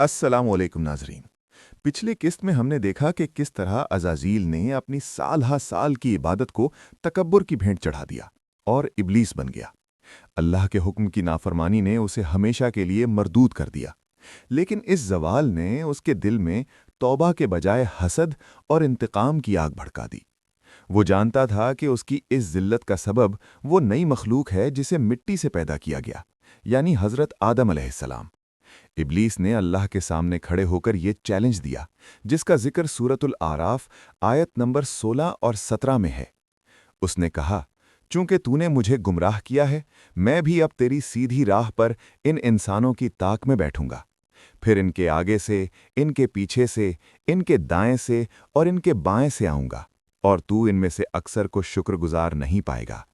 अस्सलाम वालेकुम नाजरीन। पिछले किस्त में हमने देखा कि किस तरह अज़ाज़ील ने अपनी साल हा साल की इबादत को तकब्बुर की भेंट चढ़ा दिया और इब्लीस बन गया। अल्लाह के हुक्म की नाफरमानी ने उसे हमेशा के लिए मरदूद कर दिया। लेकिन इस जवाल ने उसके दिल में तौबा के बजाय हसद और इंतकाम की आग भड़का दी। वो जानता था कि उसकी इस जिल्लत का सबब वो नई मखलूक है जिसे मिट्टी से पैदा किया गया, यानी हज़रत आदम अलैहिस्सलाम। इब्लीस ने अल्लाह के सामने खड़े होकर ये चैलेंज दिया, जिसका जिक्र सूरतुल आराफ आयत नंबर 16 और 17 में है। उसने कहा, चूंकि तूने मुझे गुमराह किया है, मैं भी अब तेरी सीधी राह पर इन इंसानों की ताक में बैठूंगा। फिर इनके आगे से, इनके पीछे से, इनके दाएं से और इनके बाएं से आऊंगा, और तू इनमें से अक्सर को शुक्रगुजार नहीं पाएगा।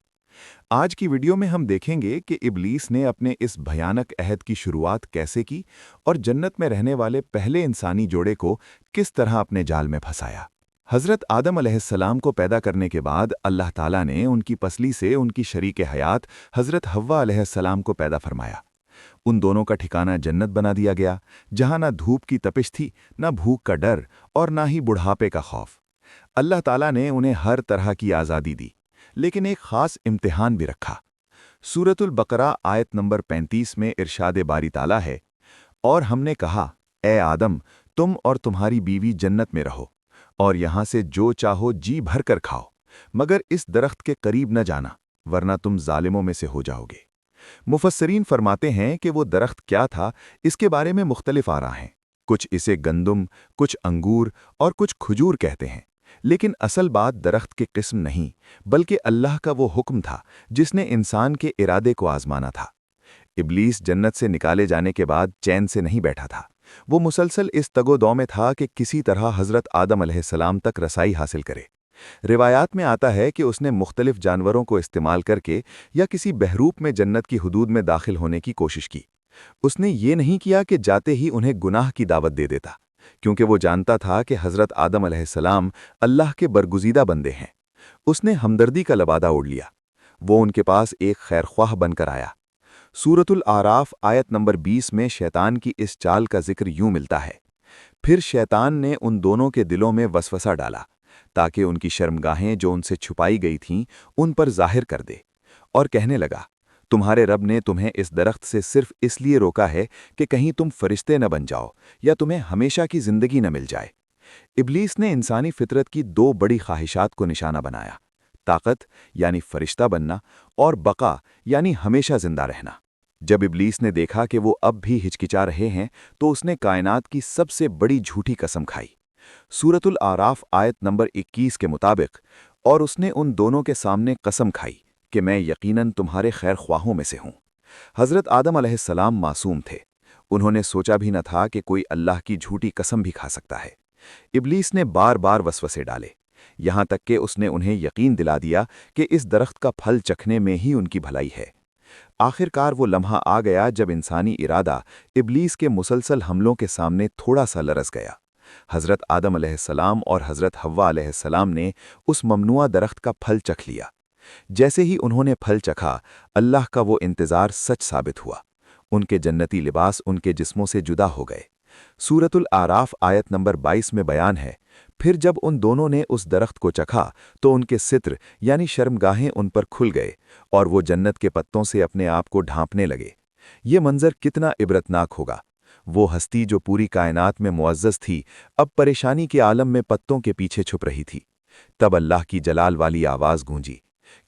आज की वीडियो में हम देखेंगे कि इब्लीस ने अपने इस भयानक अहद की शुरुआत कैसे की और जन्नत में रहने वाले पहले इंसानी जोड़े को किस तरह अपने जाल में फंसाया। हज़रत आदम अलैहिस्सलाम को पैदा करने के बाद अल्लाह ताला ने उनकी पसली से उनकी शरीक हयात हज़रत हव्वा अलैहिस्सलाम को पैदा फरमाया। उन दोनों का ठिकाना जन्नत बना दिया गया, जहां ना धूप की तपिश थी, ना भूख का डर और ना ही बुढ़ापे का खौफ। अल्लाह ताला ने उन्हें हर तरह की आज़ादी दी, लेकिन एक खास इम्तिहान भी रखा। सूरतुल बकरा आयत नंबर 35 में इरशाद बारी ताला है, और हमने कहा, ए आदम, तुम और तुम्हारी बीवी जन्नत में रहो और यहां से जो चाहो जी भर कर खाओ, मगर इस दरख्त के करीब न जाना, वरना तुम जालिमों में से हो जाओगे। मुफस्सरीन फरमाते हैं कि वो दरख्त क्या था, इसके बारे में मुख्तलिफ आरा हैं। कुछ इसे गंदुम, कुछ अंगूर और कुछ खजूर कहते हैं। लेकिन असल बात दरख्त की किस्म नहीं, बल्कि अल्लाह का वो हुक्म था जिसने इंसान के इरादे को आजमाना था। इब्लीस जन्नत से निकाले जाने के बाद चैन से नहीं बैठा था। वो मुसलसल इस तगोदौ में था कि किसी तरह हज़रत आदम अलैहिस्सलाम तक रसाई हासिल करे। रिवायात में आता है कि उसने मुख्तलिफ जानवरों को इस्तेमाल करके या किसी बहरूप में जन्नत की हुदूद में दाखिल होने की कोशिश की। उसने ये नहीं किया कि जाते ही उन्हें गुनाह की दावत दे देता, क्योंकि वो जानता था कि हज़रत आदम अलैहिस्सलाम अल्लाह के बरगुज़ीदा बंदे हैं। उसने हमदर्दी का लबादा ओढ़ लिया। वो उनके पास एक खैरख्वाह बनकर आया। सूरतुल आराफ आयत नंबर 20 में शैतान की इस चाल का जिक्र यूं मिलता है, फिर शैतान ने उन दोनों के दिलों में वसवसा डाला, ताकि उनकी शर्मगाहें जो उनसे छुपाई गई थीं, उन पर जाहिर कर दे, और कहने लगा, तुम्हारे रब ने तुम्हें इस दरख्त से सिर्फ इसलिए रोका है कि कहीं तुम फरिश्ते न बन जाओ या तुम्हें हमेशा की जिंदगी न मिल जाए। इब्लीस ने इंसानी फितरत की दो बड़ी ख्वाहिशात को निशाना बनाया, ताकत यानी फरिश्ता बनना और बका यानी हमेशा जिंदा रहना। जब इब्लीस ने देखा कि वो अब भी हिचकिचा रहे हैं, तो उसने कायनात की सबसे बड़ी झूठी कसम खाई। सूरतुल आराफ आयत नंबर 21 के मुताबिक, और उसने उन दोनों के सामने कसम खाई कि मैं यकीनन तुम्हारे खैर ख्वाहों में से हूं। हज़रत आदम अलैहिस्सलाम मासूम थे। उन्होंने सोचा भी न था कि कोई अल्लाह की झूठी कसम भी खा सकता है। इब्लीस ने बार बार वसवसे डाले, यहां तक कि उसने उन्हें यकीन दिला दिया कि इस दरख्त का फल चखने में ही उनकी भलाई है। आखिरकार वो लम्हा आ गया जब इंसानी इरादा इब्लीस के मुसलसल हमलों के सामने थोड़ा सा लरस गया। हज़रत आदम अलैहिस्सलाम और हज़रत हव्वा अलैहिस्सलाम ने उस ममनुआ दरख्त का फल चख लिया। जैसे ही उन्होंने फल चखा, अल्लाह का वो इंतज़ार सच साबित हुआ। उनके जन्नती लिबास उनके जिस्मों से जुदा हो गए। सूरतुल आराफ आयत नंबर 22 में बयान है, फिर जब उन दोनों ने उस दरख्त को चखा तो उनके सित्र यानी शर्मगाहें उन पर खुल गए और वो जन्नत के पत्तों से अपने आप को ढांपने लगे। ये मंजर कितना इबरतनाक होगा। वो हस्ती जो पूरी कायनात में मुअज़्ज़ज़ थी, अब परेशानी के आलम में पत्तों के पीछे छुप रही थी। तब अल्लाह की जलाल वाली आवाज़ गूंजी,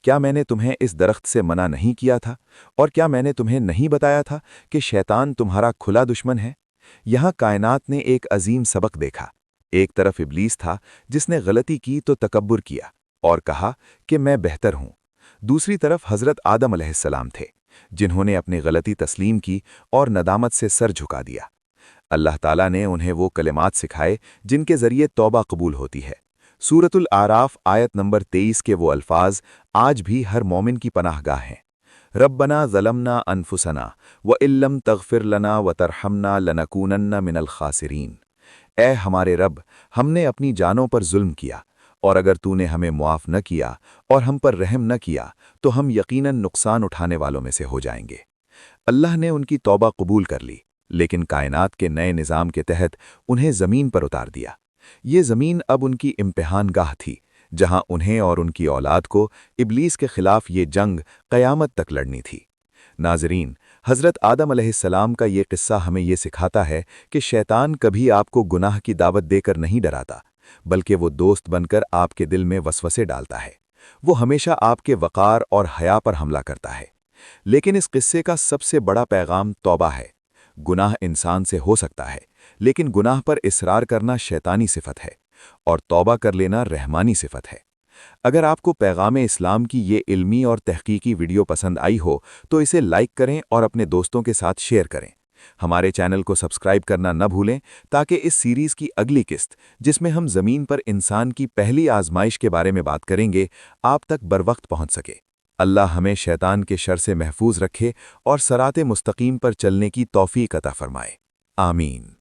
क्या मैंने तुम्हें इस दरख्त से मना नहीं किया था? और क्या मैंने तुम्हें नहीं बताया था कि शैतान तुम्हारा खुला दुश्मन है? यहाँ कायनात ने एक अजीम सबक देखा। एक तरफ इब्लीस था जिसने गलती की तो तकब्बुर किया और कहा कि मैं बेहतर हूँ। दूसरी तरफ हज़रत आदम अलैहिस्सलाम थे, जिन्होंने अपनी गलती तस्लीम की और नदामत से सर झुका दिया। अल्लाह ताला ने उन्हें वो कलिमात सिखाए जिनके ज़रिए तौबा कबूल होती है। सूरतुल आराफ आयत नंबर 23 के वो अल्फाज आज भी हर मोमिन की पनाहगाह हैं। रब्बना ज़लमना अनफुसना व इल्लम तग़फ़िर लना व तरहमना लनकूनन्ना मिनल खासिरीन। ए हमारे रब, हमने अपनी जानों पर जुल्म किया, और अगर तूने हमें मुआफ़ न किया और हम पर रहम न किया तो हम यकीनन नुकसान उठाने वालों में से हो जाएंगे। अल्लाह ने उनकी तौबा कबूल कर ली लेकिन कायनात के नए निज़ाम के तहत उन्हें ज़मीन पर उतार दिया। ये ज़मीन अब उनकी इम्तिहानगाह थी, जहां उन्हें और उनकी औलाद को इब्लीस के खिलाफ ये जंग क़यामत तक लड़नी थी। नाज़रीन, हज़रत आदम अलैहिस्सलाम का ये किस्सा हमें ये सिखाता है कि शैतान कभी आपको गुनाह की दावत देकर नहीं डराता, बल्कि वो दोस्त बनकर आपके दिल में वसवसे डालता है। वो हमेशा आपके वक़ार और हया पर हमला करता है। लेकिन इस किस्से का सबसे बड़ा पैगाम तौबा है। गुनाह इंसान से हो सकता है, लेकिन गुनाह पर इसरार करना शैतानी सिफत है, और तौबा कर लेना रहमानी सिफत है। अगर आपको पैगाम इस्लाम की ये इल्मी और तहकीकी वीडियो पसंद आई हो तो इसे लाइक करें और अपने दोस्तों के साथ शेयर करें। हमारे चैनल को सब्सक्राइब करना न भूलें, ताकि इस सीरीज़ की अगली किस्त, जिसमें हम ज़मीन पर इंसान की पहली आजमाइश के बारे में बात करेंगे, आप तक बरवक्त पहुंच सके। अल्लाह हमें शैतान के शर से महफूज रखे और सराते मुस्तकीम पर चलने की तौफीक अता फरमाए। आमीन।